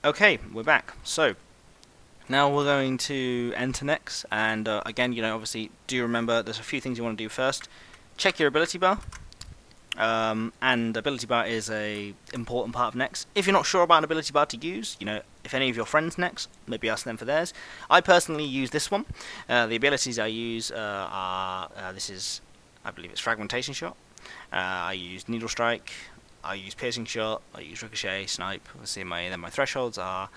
Okay, we're back. So now we're going to enter next, and again, obviously, do remember there's a few things you want to do first. Check your ability bar, and ability bar is a important part of next. If you're not sure about an ability bar to use, if any of your friends next, maybe ask them for theirs. I personally use this one. The abilities I use are I believe it's fragmentation shot. I use needle strike. I use piercing shot, I use ricochet, snipe. Then my thresholds are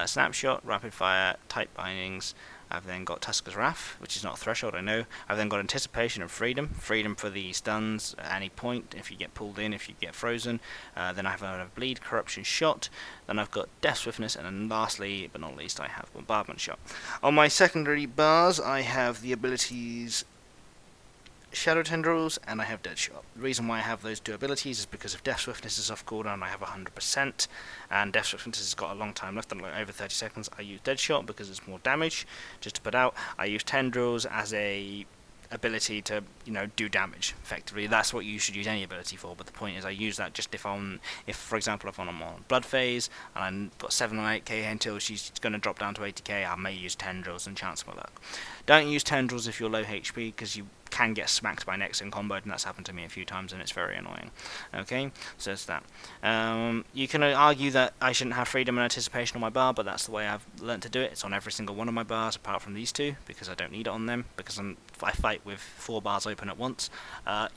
snapshot, rapid fire, tight bindings. I've then got Tusker's Wrath, which is not a threshold, I know. I've then got anticipation and freedom. Freedom for the stuns at any point, if you get pulled in, if you get frozen. Then I have a bleed, corruption shot. Then I've got death swiftness, and then lastly, but not least, I have bombardment shot. On my secondary bars, I have the abilities Shadow Tendrils, and I have Dead Shot. The reason why I have those two abilities is because if Death Swiftness is off cooldown, I have 100%, and Death Swiftness has got a long time left, like over 30 seconds. I use Dead Shot because it's more damage, just to put out. I use Tendrils as a ability to do damage effectively. That's what you should use any ability for, but the point is I use that just if for example I'm on blood phase and I've got 7 or 8k until she's going to drop down to 80k, I may use Tendrils and chance my luck. Don't use Tendrils if you're low HP, because you can get smacked by next in combo, and that's happened to me a few times and it's very annoying. Okay, so it's that. You can argue that I shouldn't have freedom and anticipation on my bar, but that's the way I've learnt to do it. It's on every single one of my bars apart from these two, because I don't need it on them, because I fight with 4 bars open at once.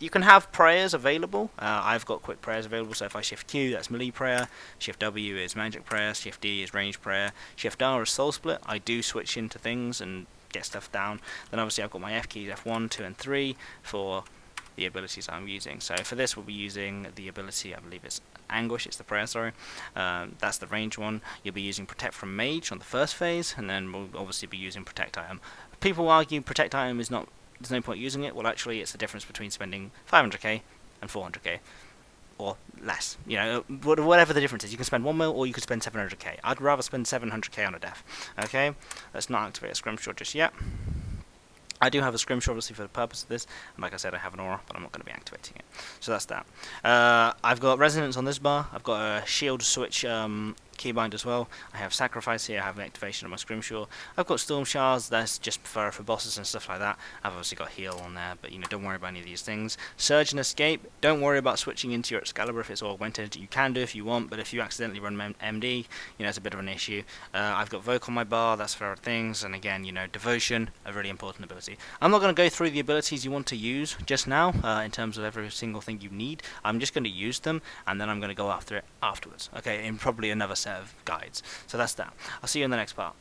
You can have prayers available. I've got quick prayers available, so if I shift Q, that's melee prayer, shift W is magic prayer, shift D is range prayer, shift R is soul split. I do switch into things and get stuff down. Then obviously I've got my F keys, F1, 2 and 3 for the abilities I'm using. So for this we'll be using the ability, I believe it's Anguish, it's the prayer, sorry. That's the range one. You'll be using Protect from Mage on the first phase, and then we'll obviously be using Protect Item. People argue Protect Item is not, there's no point using it. Well, actually it's the difference between spending 500k and 400k. Or less, whatever the difference is. You can spend 1 mil or you could spend 700k. I'd rather spend 700k on a death. Okay, let's not activate a scrimshaw just yet. I do have a scrimshaw obviously for the purpose of this, and like I said I have an aura, but I'm not going to be activating it. So that's that. I've got resonance on this bar, I've got a shield switch keybind as well. I have sacrifice here, I have an activation of my scrimshaw. I've got storm shards, that's just for bosses and stuff like that. I've obviously got heal on there, but don't worry about any of these things. Surge and escape, don't worry about switching into your Excalibur if it's augmented. You can do if you want, but if you accidentally run MD, it's a bit of an issue. I've got Voke on my bar, that's for other things, and again, devotion, a really important ability. I'm not going to go through the abilities you want to use just now, in terms of every single thing you need. I'm just going to use them, and then I'm going to go after it afterwards, okay, in probably another set of guides. So that's that. I'll see you in the next part.